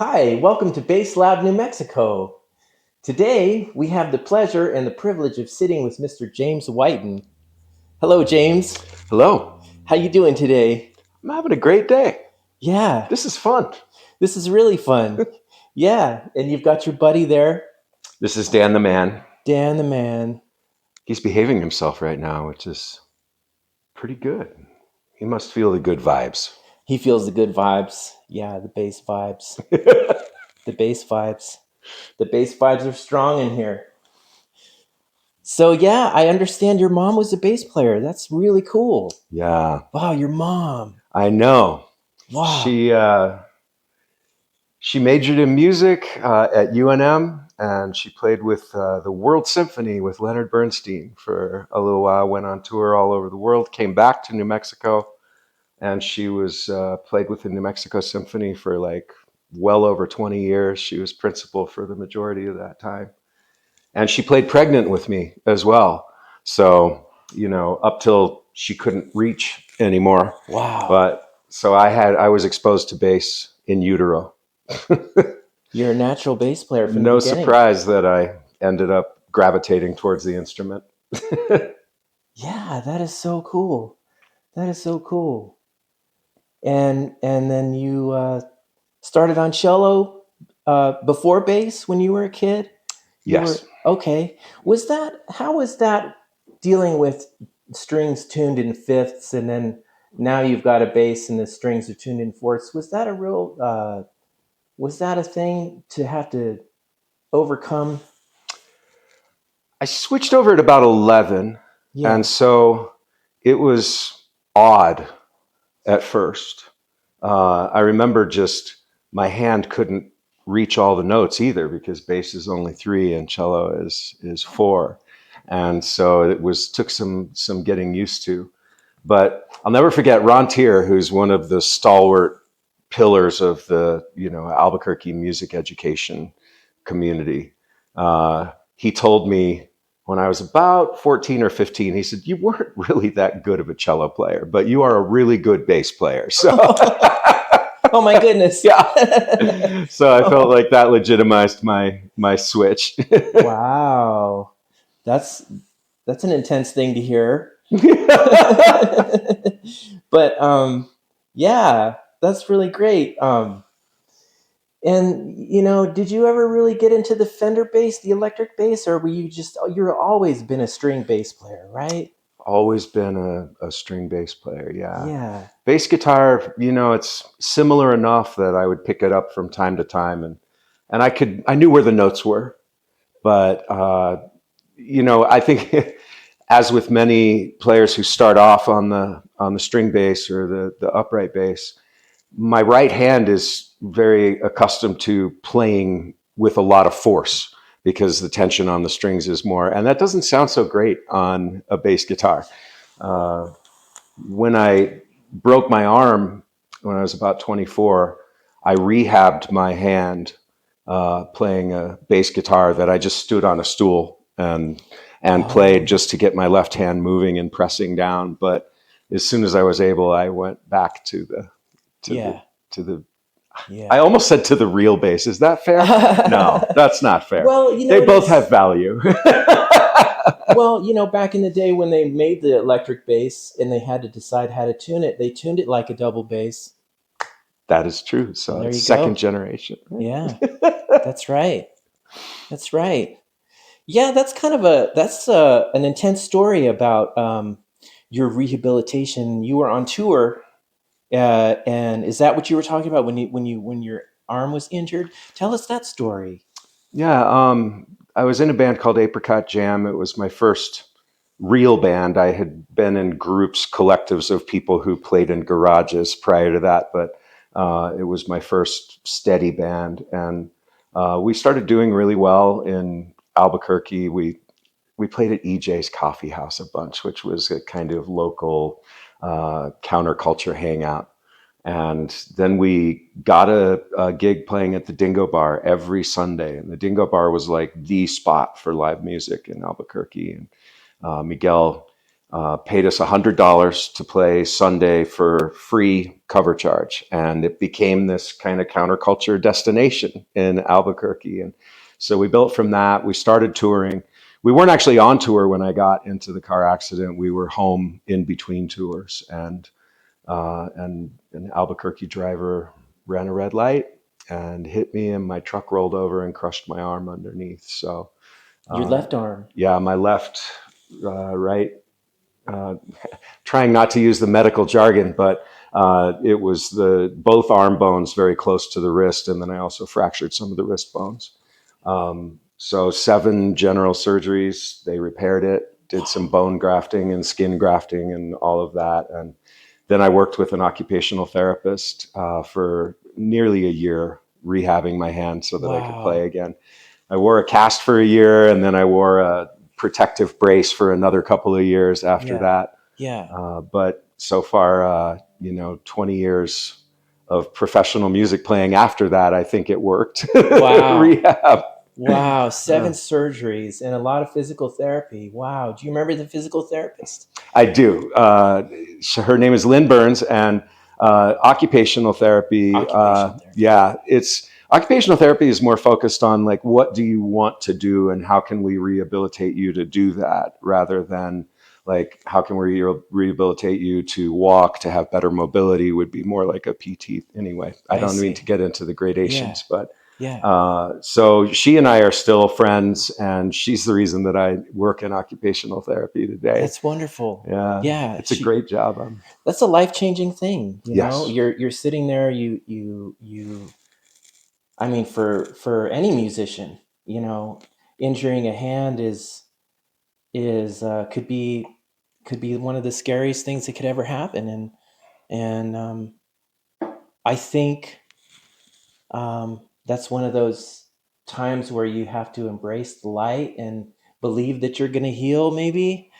Hi, welcome to Bass Lab, New Mexico. Today, we have the pleasure and the privilege of sitting with Mr. James Whiton. Hello, James. Hello. How you doing today? I'm having a great day. Yeah, This is fun. this is really fun. Yeah, and you've got your buddy there, This is Dan the man. Dan the man. He's behaving himself right now, which is pretty good. He must feel the good vibes. He feels the good vibes. Yeah, the bass vibes. The bass vibes. The bass vibes are strong in here. So, yeah, I understand your mom was a bass player. That's really cool. Yeah, Wow, your mom. I know. Wow. She majored in music at UNM, and she played with the World Symphony with Leonard Bernstein for a little while. Went on tour all over the world. Came back to New Mexico, and she was played with the New Mexico Symphony for like well over 20 years. She was principal for the majority of that time, and she played pregnant with me as well. So up till she couldn't reach anymore. Wow. But so I was exposed to bass in utero. You're a natural bass player from the No beginning. surprise that I ended up gravitating towards the instrument. Yeah, that is so cool. That is so cool. And then you started on cello before bass when you were a kid. You were Yes. okay. Was that how was that dealing with strings tuned in fifths, and then now you've got a bass and the strings are tuned in fourths? Was that a real was that a thing to have to overcome? I switched over at about 11, and Yeah. so it was odd at first. I remember just my hand couldn't reach all the notes either because bass is only three and cello is four, and so it was took some getting used to. But I'll never forget Ron Tier, who's one of the stalwart pillars of the Albuquerque music education community. He told me when I was about 14 or 15, he said, "You weren't really that good of a cello player, but you are a really good bass player." So, Oh my goodness. yeah. So I felt like that legitimized my switch. Wow. That's that's an intense thing to hear. But yeah, that's really great. And did you ever really get into the Fender bass, the electric bass, or were you just you're always been a string bass player, right? Always been a string bass player, yeah. Yeah. Bass guitar, it's similar enough that I would pick it up from time to time, and I knew where the notes were, but I think as with many players who start off on the string bass or the upright bass, my right hand is very accustomed to playing with a lot of force because the tension on the strings is more, and that doesn't sound so great on a bass guitar. Uh, when I broke my arm when I was about 24, I rehabbed my hand playing a bass guitar that I just stood on a stool and played Oh, just to get my left hand moving and pressing down. But as soon as I was able, I went back to the yeah, to the. yeah. I almost said to the real bass. Is that fair? No, that's not fair. Well, They it both is. have value. Well, back in the day when they made the electric bass and they had to decide how to tune it, they tuned it like a double bass. That is true. So So there it's you second go. generation. Yeah, that's right. That's right. Yeah, that's an intense story about your rehabilitation. You were on tour, and is that what you were talking about when your arm was injured? Tell us that story. Yeah, I was in a band called Apricot Jam. It was my first real band. I had been in groups, collectives of people who played in garages prior to that, but it was my first steady band, and we started doing really well in Albuquerque. We played at EJ's Coffee House a bunch, which was a kind of local counterculture hangout. And then we got a gig playing at the Dingo Bar every Sunday. And the Dingo Bar was like the spot for live music in Albuquerque. And Miguel paid us $100 to play Sunday for free cover charge. And it became this kind of counterculture destination in Albuquerque. And so we built from that. We started touring. We weren't actually on tour when I got into the car accident. We were home in between tours, and an Albuquerque driver ran a red light and hit me, and my truck rolled over and crushed my arm underneath. So, Your uh, left arm. yeah, my left, right, uh, trying not to use the medical jargon, but it was the both arm bones very close to the wrist, and then I also fractured some of the wrist bones. So 7 general surgeries. They repaired it, did some bone grafting and skin grafting and all of that, and then I worked with an occupational therapist for nearly a year, rehabbing my hand so that I could play Wow. again. I wore a cast for a year, and then I wore a protective brace for another couple of years after Yeah. that. Yeah. But so far, 20 years of professional music playing after that, I think it worked. Wow. Rehab. Wow. Seven Uh, surgeries and a lot of physical therapy. Wow. Do you remember the physical therapist? I do. Her name is Lynn Burns, and occupational therapy. Occupational therapy. Yeah, it's occupational therapy is more focused on like what do you want to do and how can we rehabilitate you to do that, rather than like how can we rehabilitate you to walk to have better mobility. Would be more like a PT anyway. I I don't mean to see. get into the Yeah. gradations, but Yeah. so she and I are still friends, and she's the reason that I work in occupational therapy today. That's wonderful. Yeah, Yeah. it's a great job. That's a life-changing thing, you know? Yes, You're sitting there, you I mean, for any musician, you know, injuring a hand is could be one of the scariest things that could ever happen, and I think that's one of those times where you have to embrace the light and believe that you're going to heal. Maybe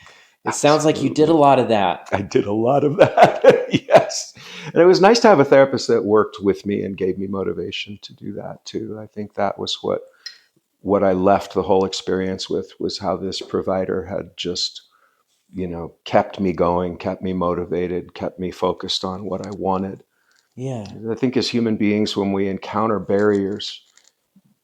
it sounds like you did a absolutely. lot of that. I did a lot of that. Yes. And it was nice to have a therapist that worked with me and gave me motivation to do that too. I think that was what I left the whole experience with, was how this provider had just, kept me going, kept me motivated, kept me focused on what I wanted. Yeah, I think as human beings, when we encounter barriers,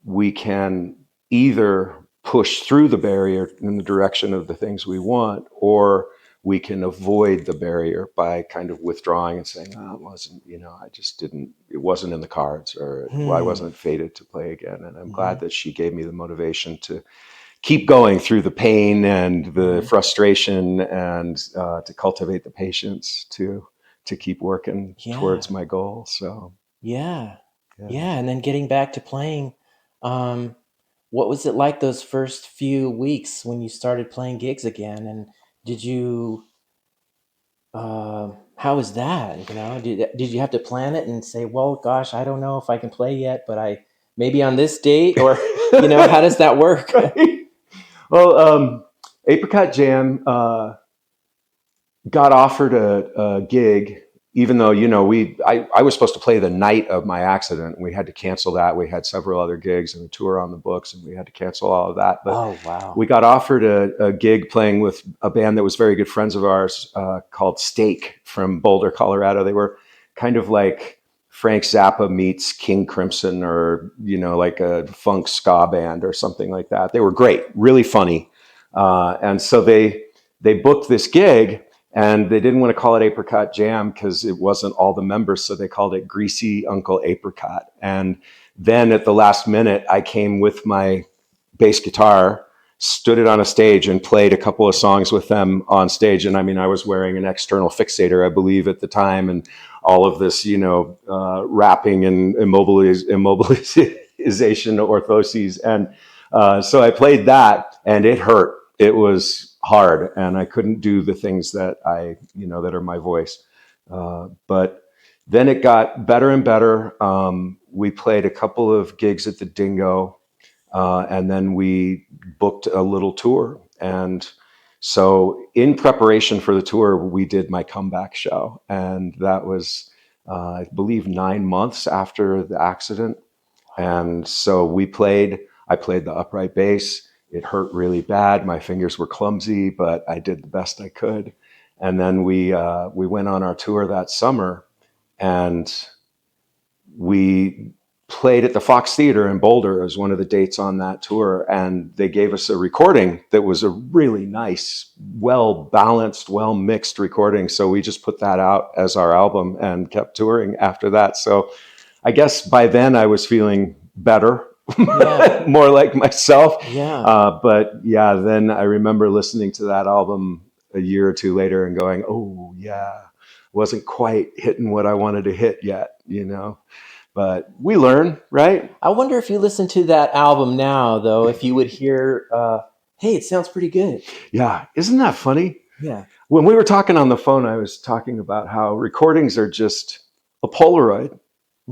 we can either push through the barrier in the direction of the things we want, or we can avoid the barrier by kind of withdrawing and saying, oh, it wasn't, I just didn't, it wasn't in the cards, or I hmm. wasn't fated to play again. And I'm Hmm. glad that she gave me the motivation to keep going through the pain and the Hmm. frustration, and to cultivate the patience to keep working Yeah, towards my goal. So, yeah, yeah. yeah. And then getting back to playing, um, what was it like those first few weeks when you started playing gigs again? And did you how was that? You know, did you have to plan it and say, well, gosh, I don't know if I can play yet, but I maybe on this date, or you know, how does that work? Right. Well, Apricot Jam got offered a gig, even though I was supposed to play the night of my accident. We had to cancel that. We had several other gigs and a tour on the books, and we had to cancel all of that. But Oh wow. we got offered a gig playing with a band that was very good friends of ours, called Stake from Boulder, Colorado. They were kind of like Frank Zappa meets King Crimson, or like a funk ska band or something like that. They were great, really funny, and so they booked this gig, and they didn't want to call it Apricot Jam because it wasn't all the members, so they called it Greasy Uncle Apricot. And then at the last minute, I came with my bass guitar, stood it on a stage, and played a couple of songs with them on stage. And I mean, I was wearing an external fixator, I believe, at the time, and all of this, wrapping and immobilization orthoses. And so I played that, and it hurt. It was hard, and I couldn't do the things that that are my voice. But then it got better and better. We played a couple of gigs at the Dingo, and then we booked a little tour. And so, in preparation for the tour, we did my comeback show, and that was, I believe, 9 months after the accident. And so we played. I played the upright bass, It hurt really bad. My fingers were clumsy, but I did the best I could. And then we went on our tour that summer, and we played at the Fox Theater in Boulder as one of the dates on that tour. And they gave us a recording that was a really nice, well balanced, well mixed recording. So we just put that out as our album and kept touring after that. So I guess by then I was feeling better, Yeah. more like myself. Yeah. But yeah, then I remember listening to that album a year or two later and going, oh, yeah, wasn't quite hitting what I wanted to hit yet, you know? But we learn, right? I wonder if you listen to that album now, though, if you would hear, hey, it sounds pretty good. Yeah. Isn't that funny? Yeah. When we were talking on the phone, I was talking about how recordings are just a Polaroid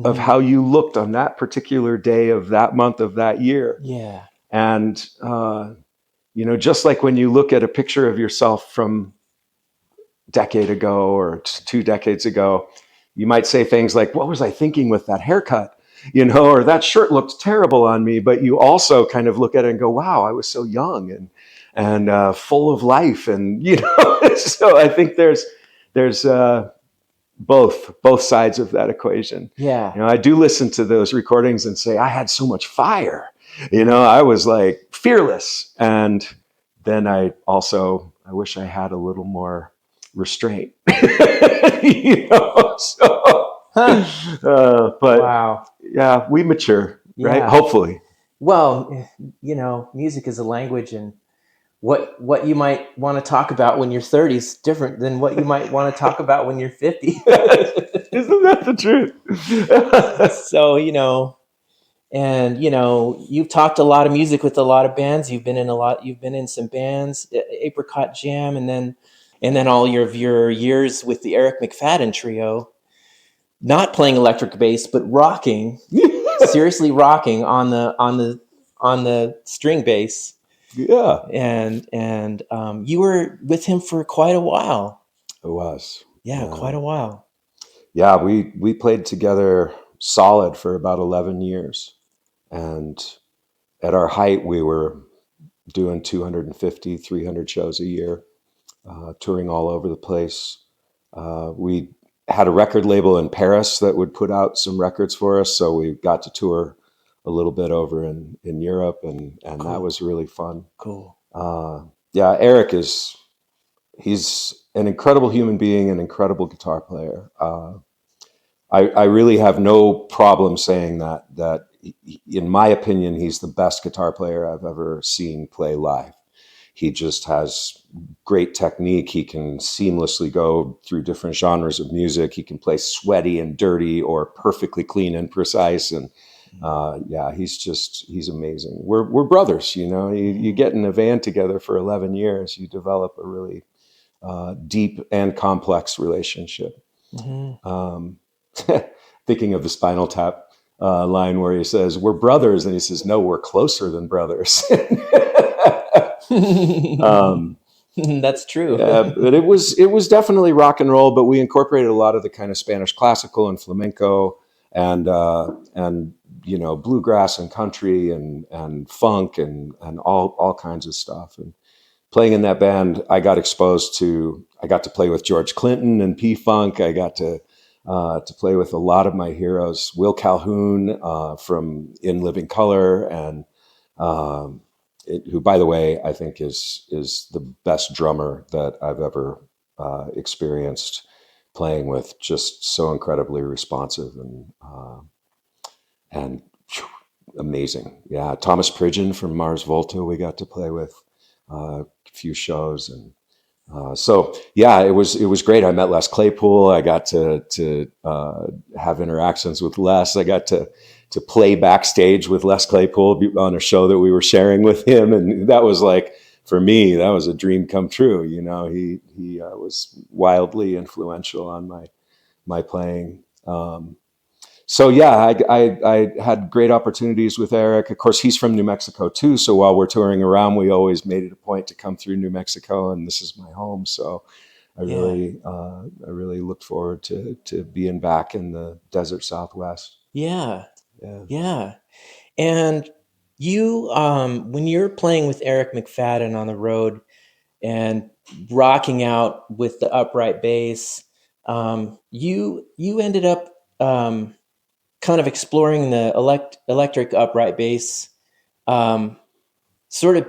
of Hmm. how you looked on that particular day of that month of that year. Yeah. And, just like when you look at a picture of yourself from a decade ago or 2 decades ago, you might say things like, what was I thinking with that haircut? Or that shirt looked terrible on me. But you also kind of look at it and go, wow, I was so young and full of life. And, so I think there's both sides of that equation. Yeah. I do listen to those recordings and say, I had so much fire. I was like fearless. And then I wish I had a little more restraint. So, Huh. but Wow. yeah, we mature, right? Yeah. Hopefully. Well, music is a language, and what you might want to talk about when you're 30 is different than what you might want to talk about when you're 50. Isn't that the truth? So, and you've talked a lot of music with a lot of bands. You've been in some bands, Apricot Jam, and then all your years with the Eric McFadden trio, not playing electric bass, but rocking, seriously rocking on the string bass. Yeah, And you were with him for quite a while. it was. Yeah, Yeah. quite a while. Yeah, we played together solid for about 11 years. And at our height, we were doing 250, 300 shows a year, touring all over the place. We had a record label in Paris that would put out some records for us. So we got to tour a little bit over in Europe, and that Cool. was really fun. Cool. Yeah, Eric he's an incredible human being, an incredible guitar player. I really have no problem saying that in my opinion, he's the best guitar player I've ever seen play live. He just has great technique. He can seamlessly go through different genres of music. He can play sweaty and dirty or perfectly clean and precise. And yeah, he's amazing. We're brothers, You get in a van together for 11 years, you develop a really deep and complex relationship. Hmm. Um, Thinking of the Spinal Tap line where he says, "We're brothers," and he says, "No, we're closer than brothers." um, That's true. yeah, but it was definitely rock and roll, but we incorporated a lot of the kind of Spanish classical and flamenco and bluegrass and country and funk and all kinds of stuff. And playing in that band, I got to play with George Clinton and P Funk. I got to play with a lot of my heroes, Will Calhoun from In Living Color, and um, who, by the way, I think is the best drummer that I've ever experienced playing with. Just so incredibly responsive and amazing. Yeah, Thomas Pridgeon from Mars Volta, we got to play with a few shows, and so yeah, it was great. I met Les Claypool. I got to have interactions with Les. I got to play backstage with Les Claypool on a show that we were sharing with him, and that was like, for me, that was a dream come true. He was wildly influential on my playing. So yeah, I had great opportunities with Eric. Of course, he's from New Mexico too. So while we're touring around, we always made it a point to come through New Mexico, and this is my home. So I Yeah. really looked forward to being back in the desert Southwest. Yeah. Yeah. Yeah. And You when you're playing with Eric McFadden on the road and rocking out with the upright bass, you ended up kind of exploring the electric upright bass, um, sort of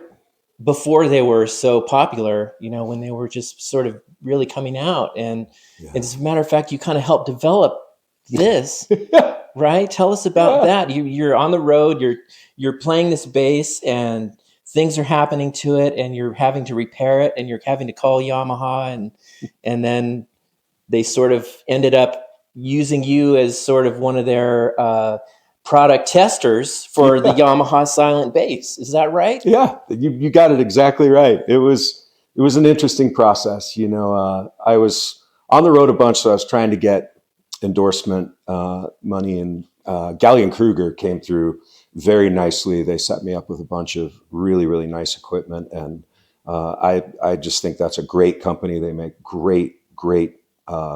before they were so popular, when they were just sort of really coming out. And Yeah. as a matter of fact, you kind of helped develop this, Yeah. right? Tell us about Yeah. that. You're on the road, you're playing this bass, and things are happening to it, and you're having to repair it, and you're having to call Yamaha, and then they sort of ended up using you as sort of one of their product testers for the Yamaha silent bass. Is that right? Yeah, you got it exactly right. It was an interesting process. I was on the road a bunch, so I was trying to get endorsement money, and Gallion Kruger came through very nicely. They set me up with a bunch of really really nice equipment, and I just think that's a great company. They make great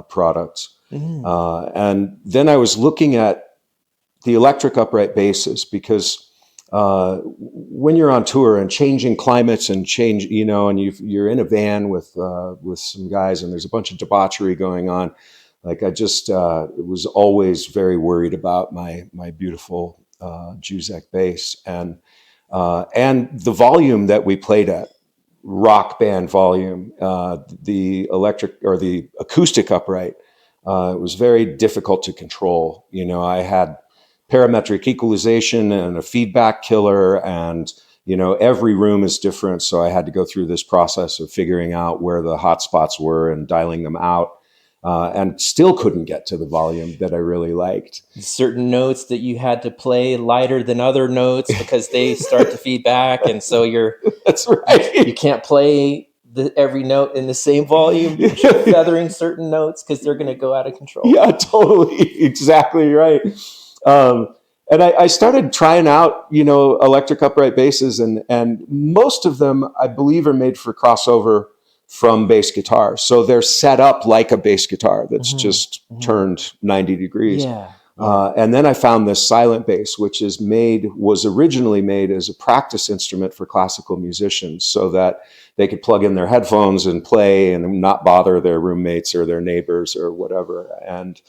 products. Mm. And then I was looking at the electric upright basses because when you're on tour and changing climates and and you're in a van with some guys and there's a bunch of debauchery going on, like I just was always very worried about my beautiful Juzek bass and the volume that we played at, rock band volume, the electric or the acoustic upright. It was very difficult to control. I had parametric equalization and a feedback killer, and every room is different, so I had to go through this process of figuring out where the hot spots were and dialing them out, and still couldn't get to the volume that I really liked. Certain notes that you had to play lighter than other notes because they start to feedback, and so That's you right. can't play every note in the same volume. You're feathering certain notes because they're going to go out of control. Yeah, totally. Exactly right. Um, and I started trying out, electric upright basses, and most of them, I believe, are made for crossover from bass guitar. So they're set up like a bass guitar that's just Mm-hmm. turned 90 degrees. Yeah, yeah. And then I found this silent bass, which was originally made as a practice instrument for classical musicians, so that they could plug in their headphones and play and not bother their roommates or their neighbors or whatever. And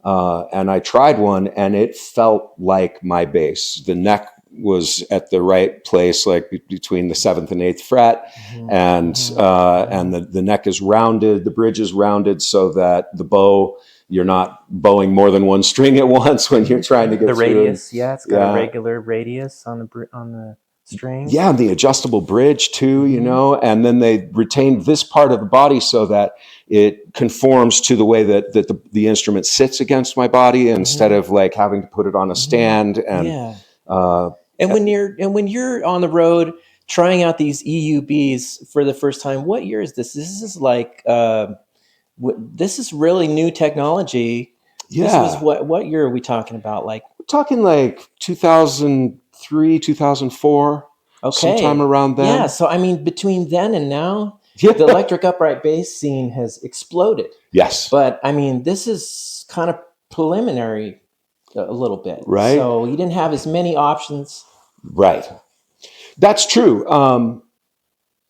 I tried one, and it felt like my bass. The neck was at the right place, like between the seventh and eighth fret, Mm-hmm. and Mm-hmm. and the neck is rounded, the bridge is rounded, so that the bow, you're not bowing more than one string at once when you're trying to The get through. And radius, yeah, it's got a yeah, regular radius on the strings. yeah, and the adjustable bridge too, Mm-hmm. and then they retained this part of the body so that it conforms to the way that the instrument sits against my body instead Mm-hmm. of like having to put it on a Mm-hmm. stand. And Yeah. uh, And when you're on the road trying out these EUBs for the first time, what year is this? This is like this is really new technology. This was yeah, what year are we talking about? Like, we're talking like 2003, 2004, sometime okay, around yeah. then. So I mean, between then and now, the Yeah. electric upright bass scene has exploded. Yes. But I mean, this is kind of preliminary a little bit. Right. So you didn't have as many options. Right. That's true.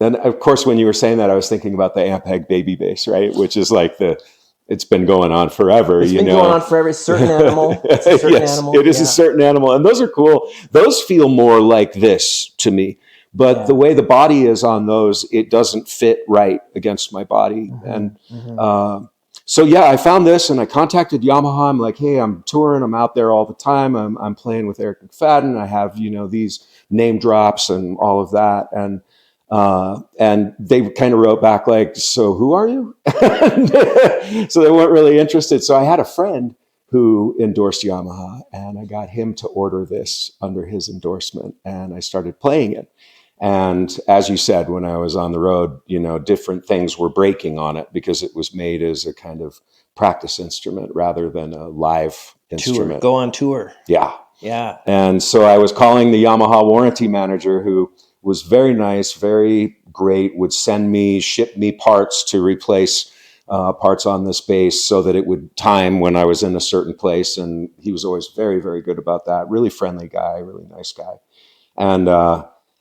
And of course, when you were saying that, I was thinking about the Ampeg baby bass, right? Which is like it's been going on forever, It's been going on forever. It's a certain animal. It's a certain Yes, animal. it is a Yeah. certain animal. And those are cool. Those feel more like this to me. But the Yeah. way the body is on those, it doesn't fit right against my body. Mm-hmm. And Mm-hmm. uh, so, yeah, I found this and I contacted Yamaha. I'm like, hey, I'm touring. I'm out there all the time. I'm playing with Eric McFadden. I have, these name drops and all of that. And they kind of wrote back like, so who are you? So they weren't really interested. So I had a friend who endorsed Yamaha, and I got him to order this under his endorsement, and I started playing it. And as you said, when I was on the road, different things were breaking on it because it was made as a kind of practice instrument rather than a live Tour. instrument. Go on tour. Yeah. Yeah. And so I was calling the Yamaha warranty manager, who was very nice, very great, would ship me parts to replace parts on this bass so that it would time when I was in a certain place. And he was always very, very good about that. Really friendly guy, really nice guy. And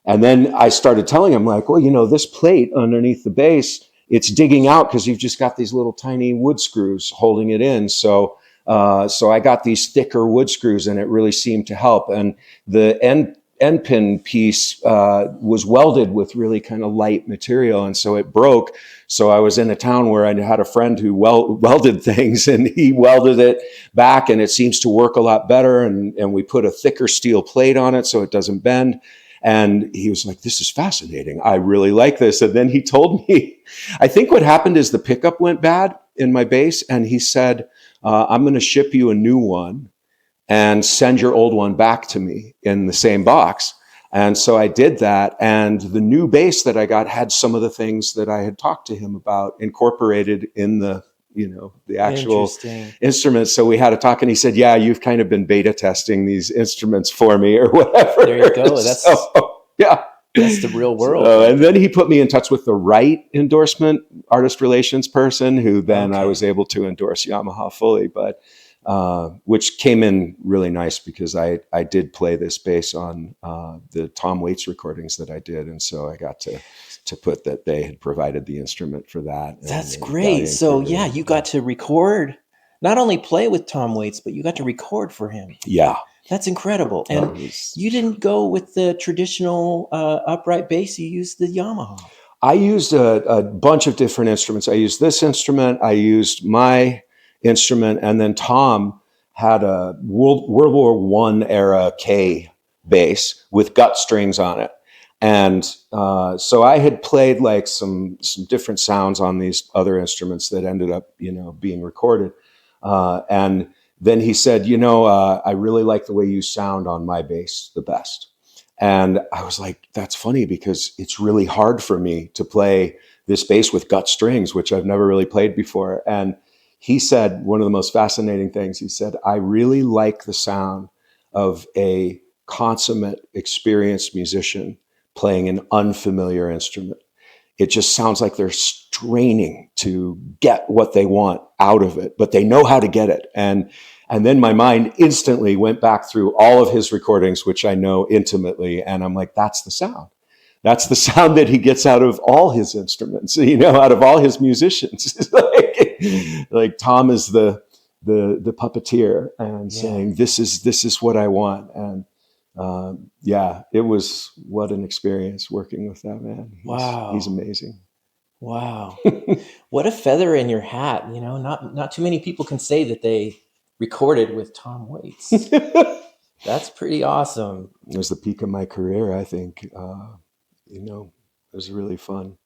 and then I started telling him like, well, this plate underneath the bass, it's digging out because you've just got these little tiny wood screws holding it in. So I got these thicker wood screws, and it really seemed to help. And the end pin piece was welded with really kind of light material, and so it broke. So I was in a town where I had a friend who welded things, and he welded it back, and it seems to work a lot better. And we put a thicker steel plate on it so it doesn't bend. And he was like, this is fascinating. I really like this. And then he told me, I think what happened is the pickup went bad in my bass. And he said, I'm going to ship you a new one and send your old one back to me in the same box. And so I did that. And the new bass that I got had some of the things that I had talked to him about incorporated in the actual Interesting. instruments. So we had a talk, and he said, yeah, you've kind of been beta testing these instruments for me or whatever. There you go. Yeah. That's the real world. So, right and then he put me in touch with the right endorsement artist relations person, who then I was able to endorse Yamaha fully, but which came in really nice because I did play this bass on the Tom Waits recordings that I did, and so I got to put that they had provided the instrument for that. That's And great. So yeah, you got to record, not only play with Tom Waits, but you got to record for him. Yeah. That's incredible. And you didn't go with the traditional upright bass. You used the Yamaha. I used a bunch of different instruments. I used this instrument. I used my instrument, and then Tom had a World War One era K bass with gut strings on it. And so I had played like some different sounds on these other instruments that ended up, being recorded. And then he said, I really like the way you sound on my bass the best. And I was like, that's funny because it's really hard for me to play this bass with gut strings, which I've never really played before. And he said one of the most fascinating things. He said, I really like the sound of a consummate, experienced musician playing an unfamiliar instrument. It just sounds like they're straining to get what they want out of it, but they know how to get it. And then my mind instantly went back through all of his recordings, which I know intimately. And I'm like, that's the sound. That's the sound that he gets out of all his instruments, out of all his musicians. like Tom is the puppeteer and saying, this is what I want. And it was what an experience working with that man. He's amazing. Wow. What a feather in your hat. Not too many people can say that they recorded with Tom Waits. That's pretty awesome. It was the peak of my career, I think. It was really fun.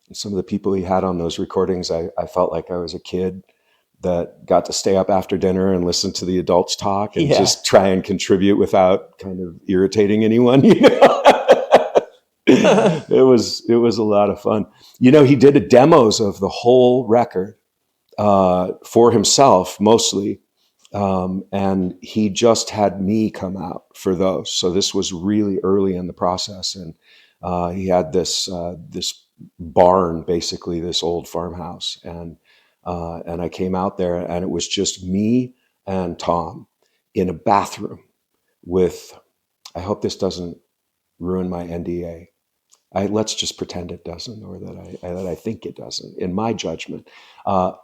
And some of the people he had on those recordings, I felt like I was a kid that got to stay up after dinner and listen to the adults talk and just try and contribute without kind of irritating anyone. It was a lot of fun. He did demos of the whole record for himself mostly. And he just had me come out for those. So this was really early in the process. And he had this barn, basically this old farmhouse. And I came out there, and it was just me and Tom in a bathroom with, I hope this doesn't ruin my NDA. Let's just pretend it doesn't, or that I think it doesn't, in my judgment.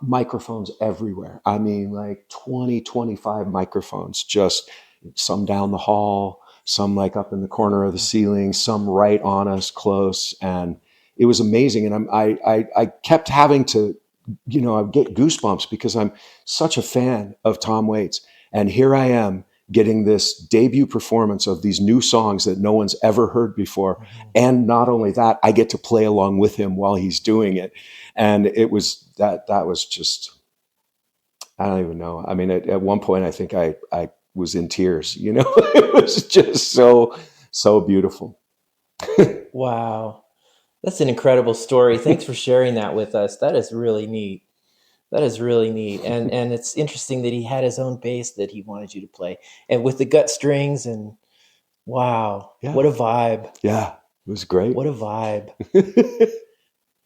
Microphones everywhere. I mean, like 20, 25 microphones, just some down the hall, some like up in the corner of the ceiling, some right on us close. And it was amazing. And I kept having to, I get goosebumps because I'm such a fan of Tom Waits. And here I am getting this debut performance of these new songs that no one's ever heard before. Mm-hmm. And not only that, I get to play along with him while he's doing it. And it was that was just, I don't even know. I mean, at one point, I think I was in tears, it was just so beautiful. Wow. That's an incredible story. Thanks for sharing that with us. That is really neat. And it's interesting that he had his own bass that he wanted you to play, and with the gut strings, and wow, what a vibe. Yeah, it was great. What a vibe.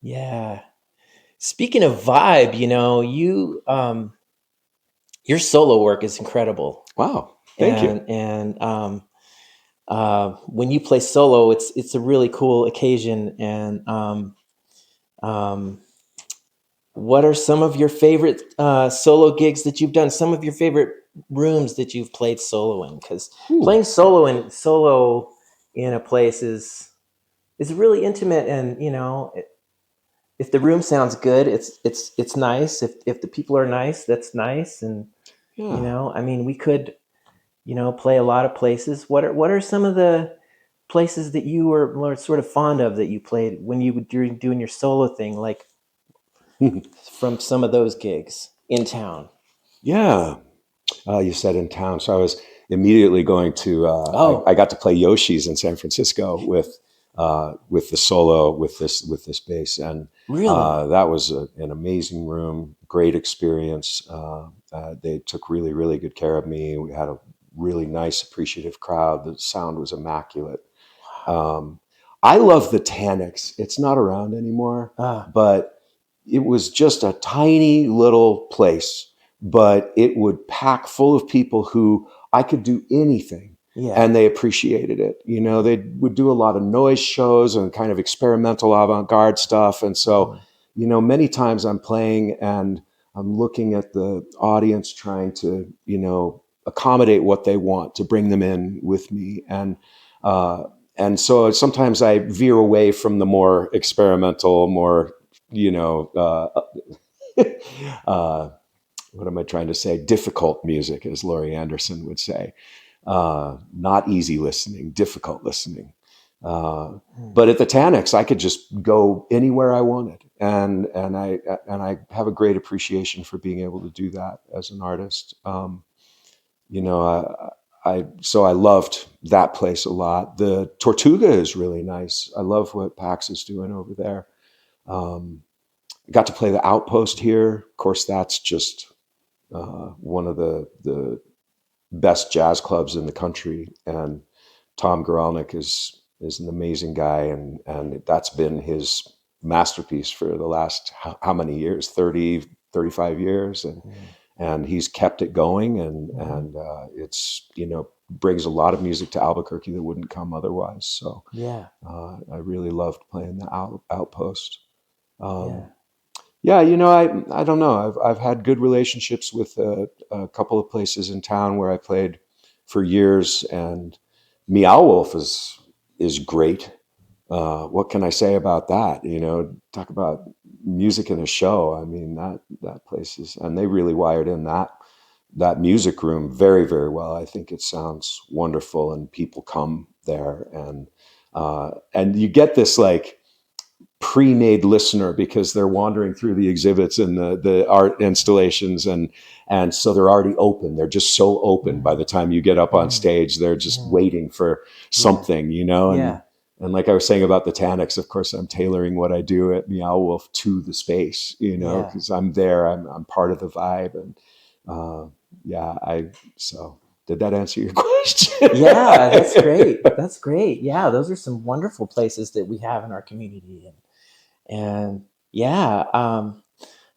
Yeah. Speaking of vibe, your solo work is incredible. Wow. Thank you. And when you play solo, it's a really cool occasion. And um, what are some of your favorite solo gigs that you've done? Some of your favorite rooms that you've played solo in? Because Ooh, playing solo in a place is really intimate, and if the room sounds good, it's nice. If the people are nice, that's nice. And yeah. I mean, we could play a lot of places. What are some of the places that you were sort of fond of that you played when you were doing your solo thing, like from some of those gigs in town? Yeah. You said in town, so I was immediately going to. I Oh, got to play Yoshi's in San Francisco with the solo with this bass, and really? that was an amazing room, great experience. They took really good care of me. We had a really nice, appreciative crowd. The sound was immaculate. Wow. Um, I love the Tanix. It's not around anymore, Ah, but it was just a tiny little place, but it would pack full of people who I could do anything yeah. and they appreciated it. You know, they would do a lot of noise shows and kind of experimental avant garde stuff. And so, Mm, many times I'm playing and I'm looking at the audience trying to, accommodate what they want to bring them in with me. Uh, and so sometimes I veer away from the more experimental, more, you know, uh, what am I trying to say? Difficult music, as Laurie Anderson would say. Not easy listening, difficult listening. Uh, mm. but at the Tanix, I could just go anywhere I wanted, and I have a great appreciation for being able to do that as an artist. You know, so I loved that place a lot. The Tortuga is really nice. I love what Pax is doing over there. Um, got to play the Outpost here. Of course, that's just one of the best jazz clubs in the country, and Tom Guralnick is an amazing guy, and that's been his masterpiece for the last how many years, 30, 35 years, Mm. and he's kept it going, Mm-hmm. and it's brings a lot of music to Albuquerque that wouldn't come otherwise. So Yeah. I really loved playing the Outpost. Yeah. Um, yeah, I don't know. I've had good relationships with a couple of places in town where I played for years, and Meow Wolf is great. What can I say about that? Talk about music in a show. I mean, that place is, and they really wired in that music room very well. I think it sounds wonderful, and people come there, and you get this like pre-made listener because they're wandering through the exhibits and the art installations, and so they're already open. They're just so open. By Mm. the time you get up on Mm. stage, they're just Mm. waiting for Yeah. something, Yeah. and like I was saying about the Tanix, of course, I'm tailoring what I do at Meow Wolf to the space, Yeah. because I'm there. I'm part of the vibe, and uh, yeah, I so. Did that answer your question? Yeah, that's great. That's great. Yeah, those are some wonderful places that we have in our community, and yeah,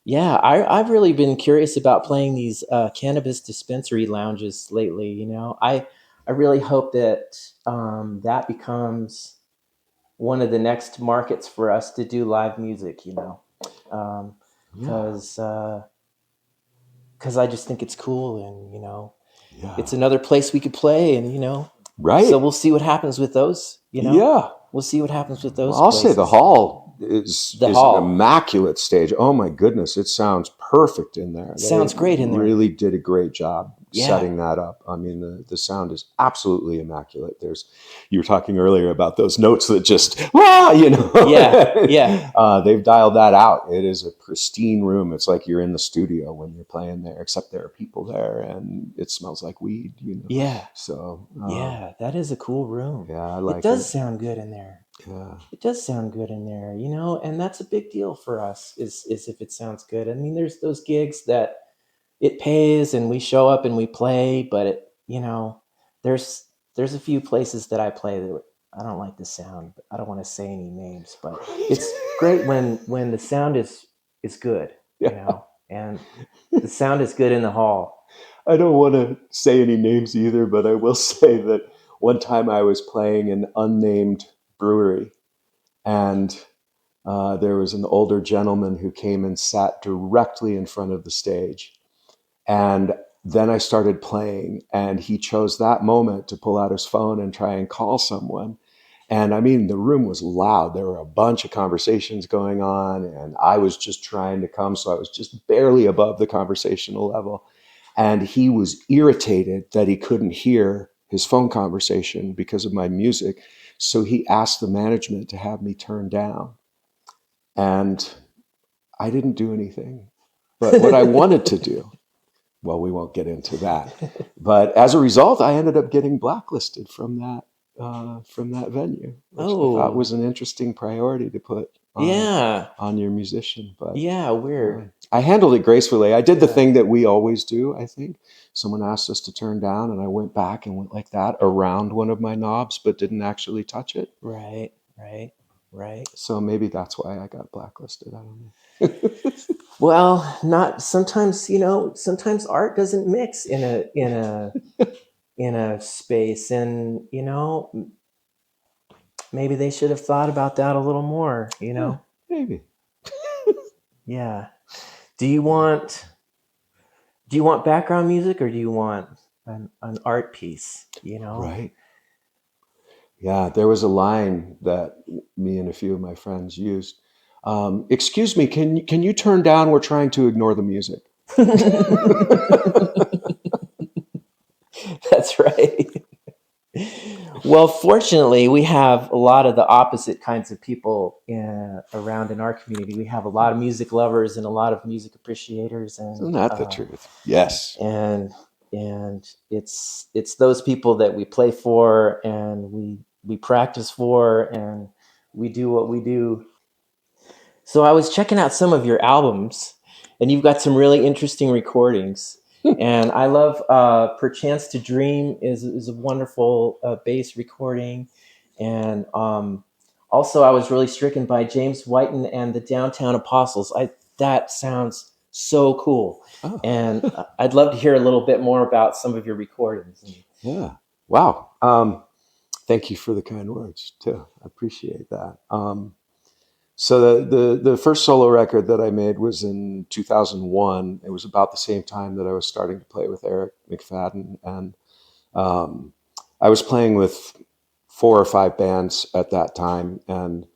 yeah. I've really been curious about playing these cannabis dispensary lounges lately. I really hope that that becomes one of the next markets for us to do live music. Yeah, Because because I just think it's cool, and it's yeah, another place we could play, and so right. we'll see what happens with those. Yeah. We'll see what happens with Well, those I'll say the places. hall is The is an hall immaculate stage. Oh my goodness, it sounds perfect in there. They sounds great in there. really did a great job Yeah, setting that up. I mean, the sound is absolutely immaculate. You were talking earlier about those notes that just yeah, yeah. they've dialed that out. It is a pristine room. It's like you're in the studio when you're playing there, except there are people there, and it smells like weed. Yeah, So yeah, that is a cool room. yeah, I It like it. does sound good in there. Yeah. It does sound good in there, and that's a big deal for us is if it sounds good. I mean, there's those gigs that it pays and we show up and we play, but there's there's a few places that I play that I don't like the sound. I don't want to say any names, but Right. it's great when the sound is good, Yeah. and the sound is good in the hall. I don't want to say any names either, but I will say that one time I was playing an unnamed brewery, and there was an older gentleman who came and sat directly in front of the stage. And then I started playing, and he chose that moment to pull out his phone and try and call someone. And I mean, the room was loud. There were a bunch of conversations going on, and I was just trying to come. So I was just barely above the conversational level. And he was irritated that he couldn't hear his phone conversation because of my music. So he asked the management to have me turn down. And I didn't do anything. But what I wanted to do, well, we won't get into that. But as a result, I ended up getting blacklisted from that venue, which I thought Oh, was an interesting priority to put yeah. on your musician. But Yeah, weird. I handled it gracefully. I did the Yeah. thing that we always do. I think someone asked us to turn down, and I went back and went like that around one of my knobs, but didn't actually touch it. Right, right, right. So maybe that's why I got blacklisted. I don't know. Well, not sometimes, sometimes art doesn't mix in a space, and maybe they should have thought about that a little more. Maybe. Yeah. Do you want do you want background music, or do you want an art piece? Right. Yeah, there was a line that me and a few of my friends used. Excuse me, can you turn down? We're trying to ignore the music. That's right. Well, fortunately, we have a lot of the opposite kinds of people around in our community. We have a lot of music lovers and a lot of music appreciators, Isn't that the truth? Yes. and it's those people that we play for, and we practice for, and we do what we do. So I was checking out some of your albums, and you've got some really interesting recordings. And I love "Perchance to Dream" is a wonderful bass recording, and also I was really stricken by James Whiton and the Downtown Apostles. That sounds so cool, Oh, and I'd love to hear a little bit more about some of your recordings. yeah. Wow. Thank you for the kind words too. I appreciate that. So the first solo record that I made was in 2001. It was about the same time that I was starting to play with Eric McFadden, and um, I was playing with 4 or 5 bands at that time, and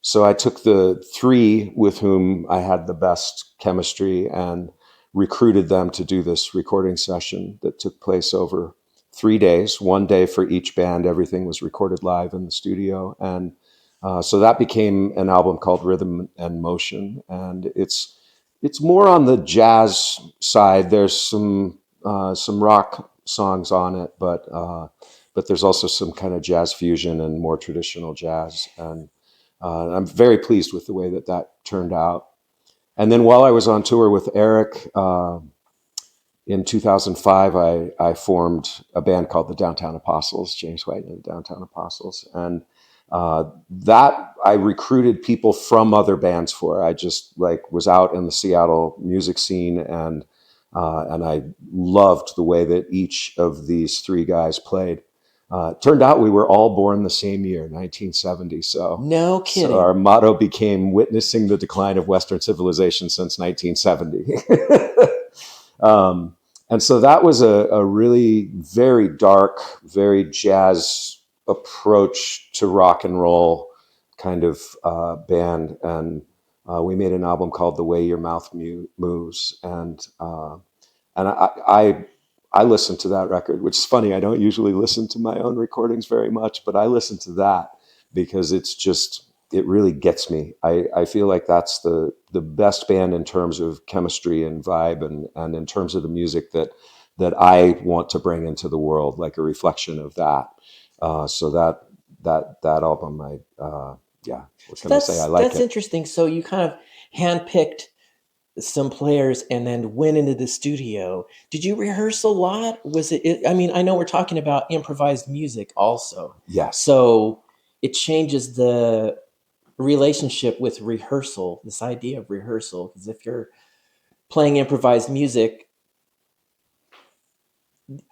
so I took the 3 with whom I had the best chemistry and recruited them to do this recording session that took place over 3 days, 1 day for each band. Everything was recorded live in the studio. And so that became an album called Rhythm and Motion. And it's more on the jazz side. There's some rock songs on it, but there's also some kind of jazz fusion and more traditional jazz. And I'm very pleased with the way that that turned out. And then while I was on tour with Eric in 2005, I formed a band called the Downtown Apostles, James White and the Downtown Apostles. And that I recruited people from other bands for. I just like was out in the Seattle music scene, and I loved the way that each of these 3 guys played. Turned out we were all born the same year, 1970. No So our kidding. motto became "Witnessing the Decline of Western Civilization since 1970." um, and so that was a really very dark, very jazz approach to rock and roll kind of band. And we made an album called "The Way Your Mouth Moves," and I listened to that record, which is funny. I don't usually listen to my own recordings very much, but I listened to that because it really gets me. I feel like that's the best band in terms of chemistry and vibe, and in terms of the music that I want to bring into the world, like a reflection of that. So that album, yeah, what So can I say? I like that's it. interesting. So you kind of handpicked some players and then went into the studio. Did you rehearse a lot? I mean, I know we're talking about improvised music also. Yes. So it changes the relationship with rehearsal, this idea of rehearsal. Because if you're playing improvised music,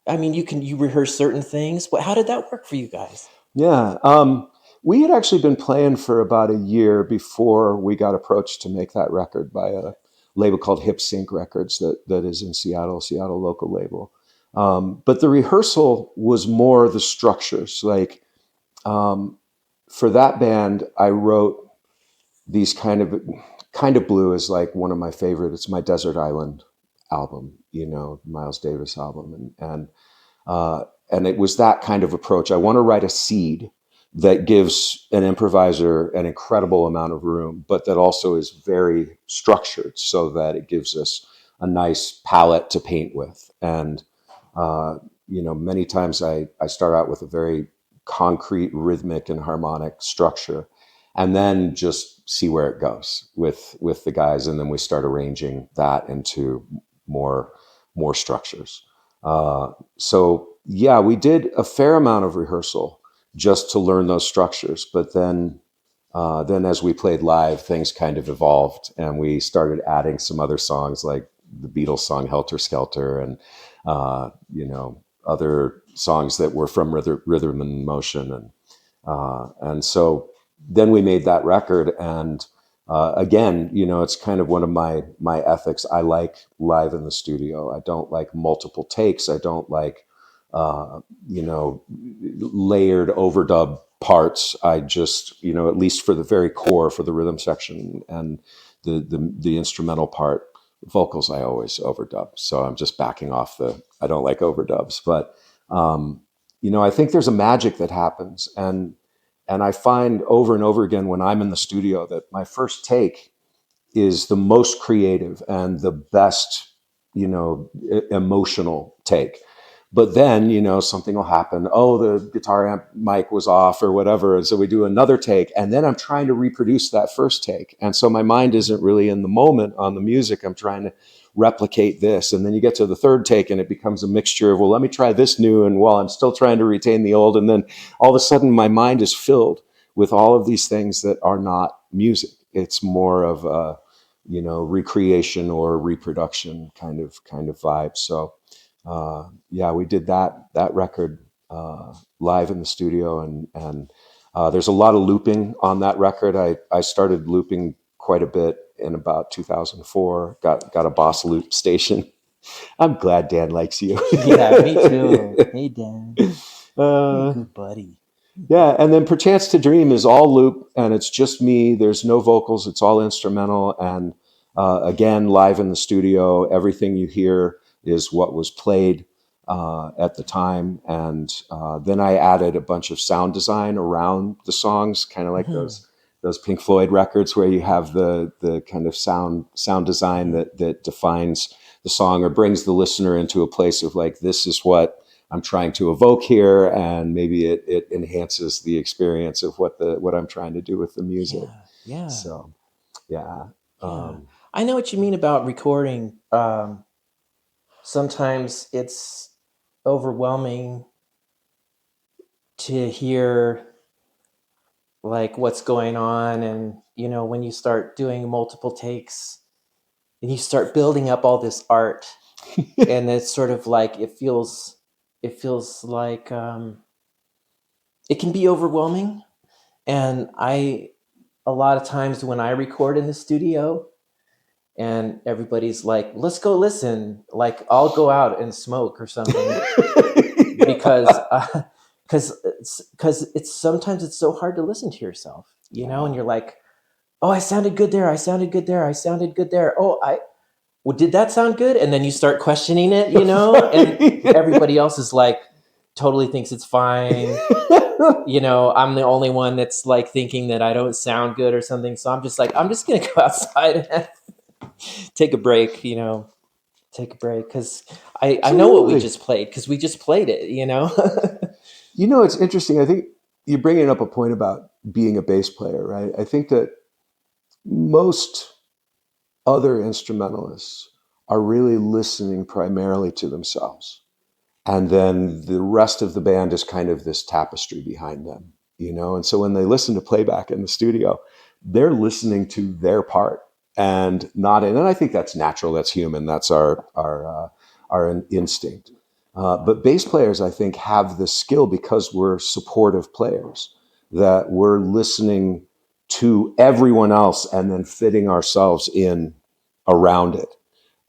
I mean, you rehearse certain things. How did that work for you guys? Yeah. We had actually been playing for about a year before we got approached to make that record by a label called Hip Sync Records that is in Seattle, Seattle local label. But the rehearsal was more the structures. Like um, for that band, I wrote these kind of blue is like one of my favorite. It's my Desert Island album, Miles Davis album, uh, and it was that kind of approach. I want to write a seed that gives an improviser an incredible amount of room, but that also is very structured so that it gives us a nice palette to paint with. And, uh, many times I start out with a very concrete, rhythmic, and harmonic structure, and then just see where it goes with the guys. And then we start arranging that into more, more structures. So yeah, we did a fair amount of rehearsal just to learn those structures. But then as we played live, things kind of evolved, and we started adding some other songs like the Beatles song "Helter Skelter" and other songs that were from Rhythm and Motion, and so then we made that record. And again, it's kind of one of my ethics. I like live in the studio. I don't like multiple takes. I don't like uh, you know layered overdub parts. I just, at least for the very core, for the rhythm section and the instrumental part, vocals, I always overdub. So I'm just backing off the. I don't like overdubs, but um, I think there's a magic that happens, and I find over and over again when I'm in the studio that my first take is the most creative and the best, emotional take. But then, something will happen. Oh, the guitar amp mic was off or whatever. And so we do another take. And then I'm trying to reproduce that first take. And so my mind isn't really in the moment on the music. I'm trying to replicate this. And then you get to the third take and it becomes a mixture of, well, let me try this new. And while I'm still trying to retain the old. And then all of a sudden my mind is filled with all of these things that are not music. It's more of a, recreation or reproduction kind of vibe. So yeah, we did that record live in the studio, and there's a lot of looping on that record. I started looping quite a bit in about 2004. Got a Boss Loop station. I'm glad Dan likes you. Yeah, me too. Hey, Dan. You're a uh, good buddy. yeah, and then Perchance to Dream is all loop, and it's just me. There's no vocals. It's all instrumental, and again, live in the studio. Everything you hear is what was played at the time, and then I added a bunch of sound design around the songs, kind of like Mhm. those Pink Floyd records where you have the kind of sound design that defines the song or brings the listener into a place of like, this is what I'm trying to evoke here, and maybe it enhances the experience of what I'm trying to do with the music. Yeah, yeah, So yeah, yeah. um, I know what you mean about recording. Sometimes it's overwhelming to hear like what's going on, and when you start doing multiple takes and you start building up all this art, and it's sort of like it feels like it can be overwhelming. And I a lot of times when I record in the studio and everybody's like, let's go listen, like I'll go out and smoke or something, because it's sometimes it's so hard to listen to yourself, and yeah. you're like, oh, I sounded good there, I sounded good there, I sounded good there, oh, I well, did that sound good? And then you start questioning it, and everybody else is like, totally thinks it's fine. I'm the only one that's like thinking that I don't sound good or something. So I'm just like, I'm just gonna go outside and take a break, take a break, because I know what we Absolutely. just played, because we just played it. It's interesting. I think you're bringing up a point about being a bass player, right? I think that most other instrumentalists are really listening primarily to themselves. And then the rest of the band is kind of this tapestry behind them, And so when they listen to playback in the studio, they're listening to their part and not in. And I think that's natural. That's human. That's our instinct. But bass players, I think, have the skill because we're supportive players, that we're listening to everyone else and then fitting ourselves in around it.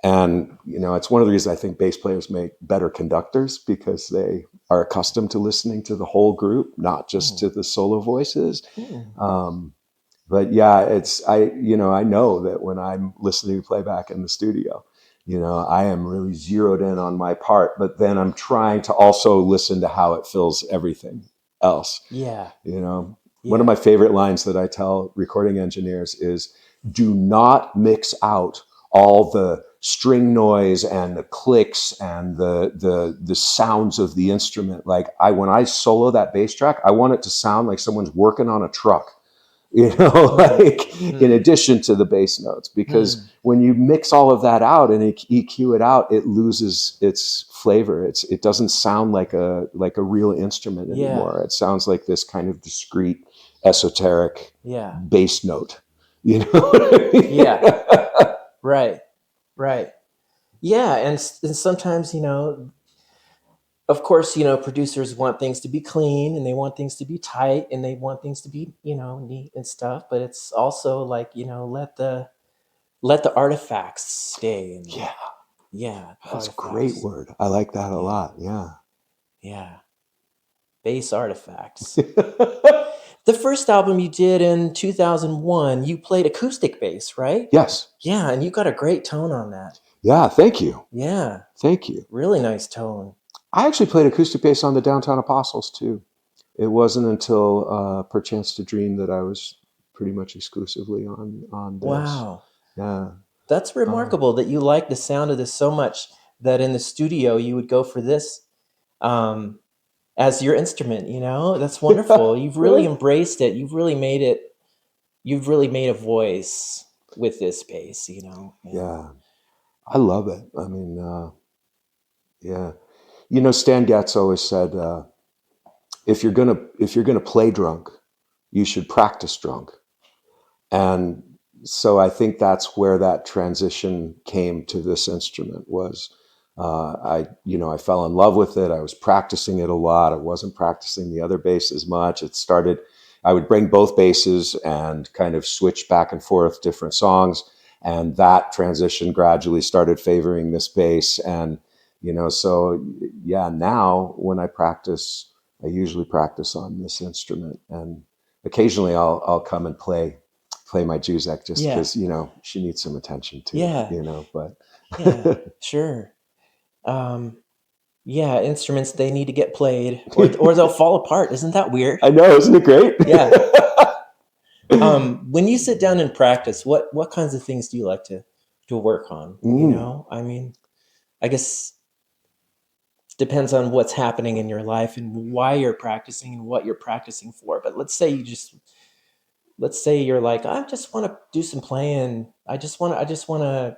And, it's one of the reasons I think bass players make better conductors, because they are accustomed to listening to the whole group, not just Hmm. to the solo voices. Hmm. Um, but yeah, I know that when I'm listening to playback in the studio, I am really zeroed in on my part, but then I'm trying to also listen to how it fills everything else. Yeah. You know, one of Yeah. my favorite lines that I tell recording engineers is, do not mix out all the string noise and the clicks and the sounds of the instrument. Like, when I solo that bass track, I want it to sound like someone's working on a truck. Hmm. Like, in Hmm. addition to the bass notes, because Hmm. when you mix all of that out and EQ it out, it loses its flavor. It doesn't sound like a real instrument Yeah. anymore. It sounds like this kind of discrete, esoteric Yeah. bass note. You know what I Yeah. mean? Right. Right. Yeah. And sometimes, of course, producers want things to be clean and they want things to be tight and they want things to be, neat and stuff. But it's also like, let the artifacts stay. And Yeah, yeah, that's a great artifacts. word. I like that a Yeah. lot. Yeah. Yeah. Bass artifacts. The first album you did in 2001, you played acoustic bass, right? Yes. Yeah. And you got a great tone on that. Yeah. Thank you. Yeah. Thank you. Really nice tone. I actually played acoustic bass on the Downtown Apostles too. It wasn't until Perchance to Dream that I was pretty much exclusively on bass. Wow. Yeah. That's Uh, remarkable that you like the sound of this so much that in the studio you would go for this um, as your instrument. That's wonderful. You've really embraced it. You've really made it. You've really made a voice with this bass. And yeah. I love it. I mean, yeah. Stan Getz always said, if you're gonna play drunk, you should practice drunk. And so I think that's where that transition came to this instrument. Was I fell in love with it. I was practicing it a lot. I wasn't practicing the other bass as much. It started, I would bring both basses and kind of switch back and forth different songs. And that transition gradually started favoring this bass. And, so yeah, now when I practice, I usually practice on this instrument. And occasionally I'll come and play my Juzek just yeah, because she needs some attention too. yeah, But yeah, sure. Um, yeah, instruments they need to get played, or they'll fall apart. Isn't that weird? I know, isn't it great? Yeah. When you sit down and practice, what kinds of things do you like to work on? Mm, I mean, I guess depends on what's happening in your life and why you're practicing and what you're practicing for. But let's say you're like, I just want to do some playing. I just want to,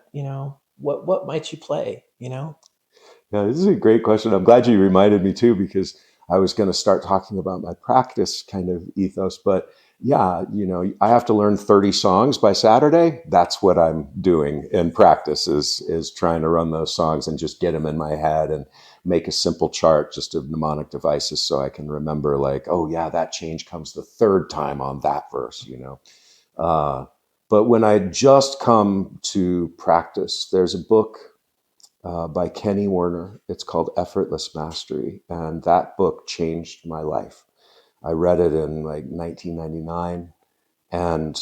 what might you play? yeah, this is a great question. I'm glad you reminded me too, because I was going to start talking about my practice kind of ethos. But yeah, I have to learn 30 songs by Saturday. That's what I'm doing in practice, is trying to run those songs and just get them in my head and make a simple chart just of mnemonic devices so I can remember, like, oh yeah, that change comes the third time on that verse. Uh, but when I just come to practice, there's a book by Kenny Werner. It's called Effortless Mastery. And that book changed my life. I read it in like 1999. And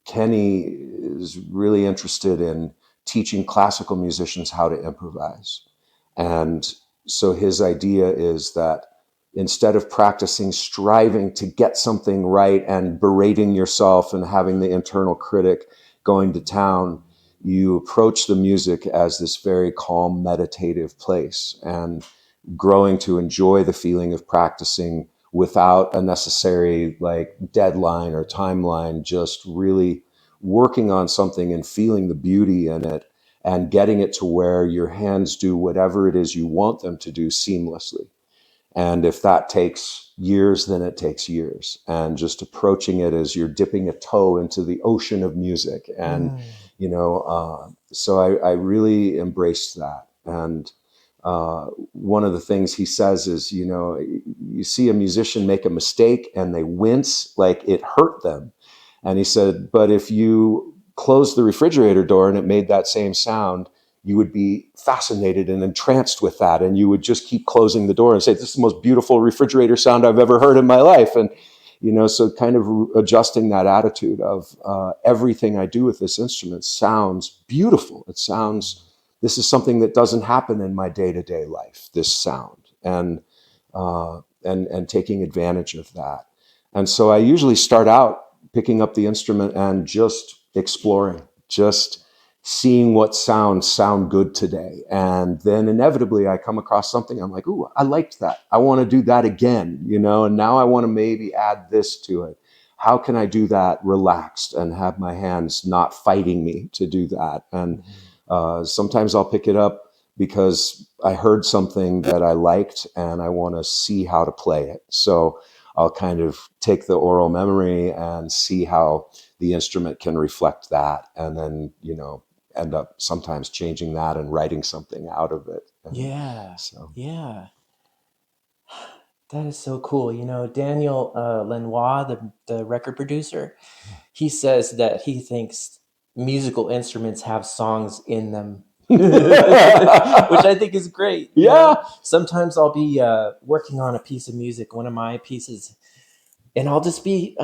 Kenny is really interested in teaching classical musicians how to improvise. And so his idea is that instead of practicing striving to get something right and berating yourself and having the internal critic going to town, you approach the music as this very calm, meditative place, and growing to enjoy the feeling of practicing without a necessary like deadline or timeline, just really working on something and feeling the beauty in it and getting it to where your hands do whatever it is you want them to do seamlessly. And if that takes years, then it takes years. And just approaching it as you're dipping a toe into the ocean of music. And, Mm. so I really embraced that. And one of the things he says is, you see a musician make a mistake and they wince like it hurt them. And he said, but if you closed the refrigerator door and it made that same sound, you would be fascinated and entranced with that. And you would just keep closing the door and say, this is the most beautiful refrigerator sound I've ever heard in my life. And, so kind of adjusting that attitude of everything I do with this instrument sounds beautiful. This is something that doesn't happen in my day-to-day life, this sound, and taking advantage of that. And so I usually start out picking up the instrument and just exploring, just seeing what sounds sound good today. And then inevitably I come across something, I'm like, ooh, I liked that. I want to do that again, and now I want to maybe add this to it. How can I do that relaxed and have my hands not fighting me to do that? And sometimes I'll pick it up because I heard something that I liked and I want to see how to play it. So I'll kind of take the oral memory and see how the instrument can reflect that. And then, end up sometimes changing that and writing something out of it. And Yeah. So. Yeah. That is so cool. Daniel Lenoir, the record producer, he says that he thinks musical instruments have songs in them, which I think is great. Yeah. Sometimes I'll be working on a piece of music, one of my pieces, and I'll just be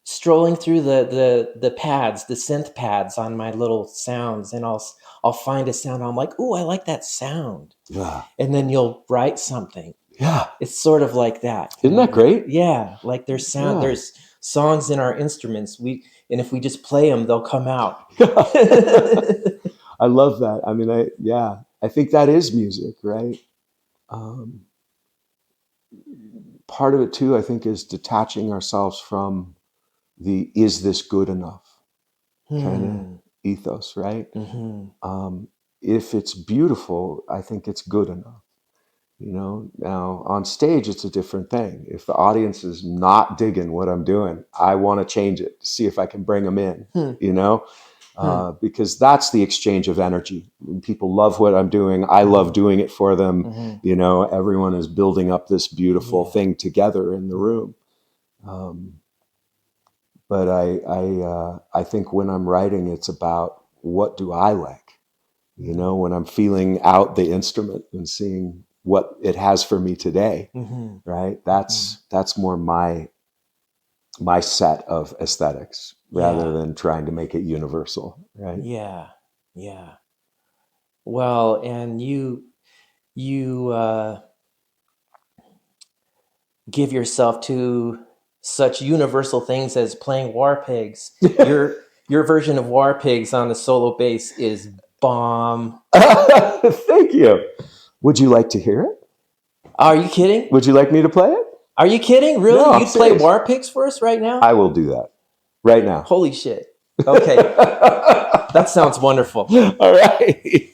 strolling through the pads, the synth pads on my little sounds, and I'll find a sound. I'm like, "Ooh, I like that sound." Yeah. And then you'll write something. Yeah. It's sort of like that. Isn't that great? Yeah. Like there's there's songs in our instruments. And if we just play them, they'll come out. I love that. I mean, I think that is music, right? Part of it too, I think, is detaching ourselves from the "is this good enough" kind of ethos, right? Mm-hmm. If it's beautiful, I think it's good enough. Now on stage, it's a different thing. If the audience is not digging what I'm doing, I want to change it to see if I can bring them in, because that's the exchange of energy. When people love what I'm doing, I love doing it for them. Mm-hmm. Everyone is building up this beautiful thing together in the room. But I think when I'm writing, it's about what do I like? When I'm feeling out the instrument and seeing what it has for me today, right? That's more my set of aesthetics rather than trying to make it universal, right? Yeah, yeah. Well, and you give yourself to such universal things as playing War Pigs. Your version of War Pigs on the solo bass is bomb. Thank you. Would you like to hear it? Are you kidding? Would you like me to play it? Are you kidding? Really? No, You'd play War Pigs for us right now? I will do that right now. Holy shit. Okay. That sounds wonderful. All right.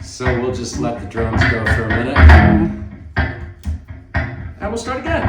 So we'll just let the drums go for a minute. And we'll start again.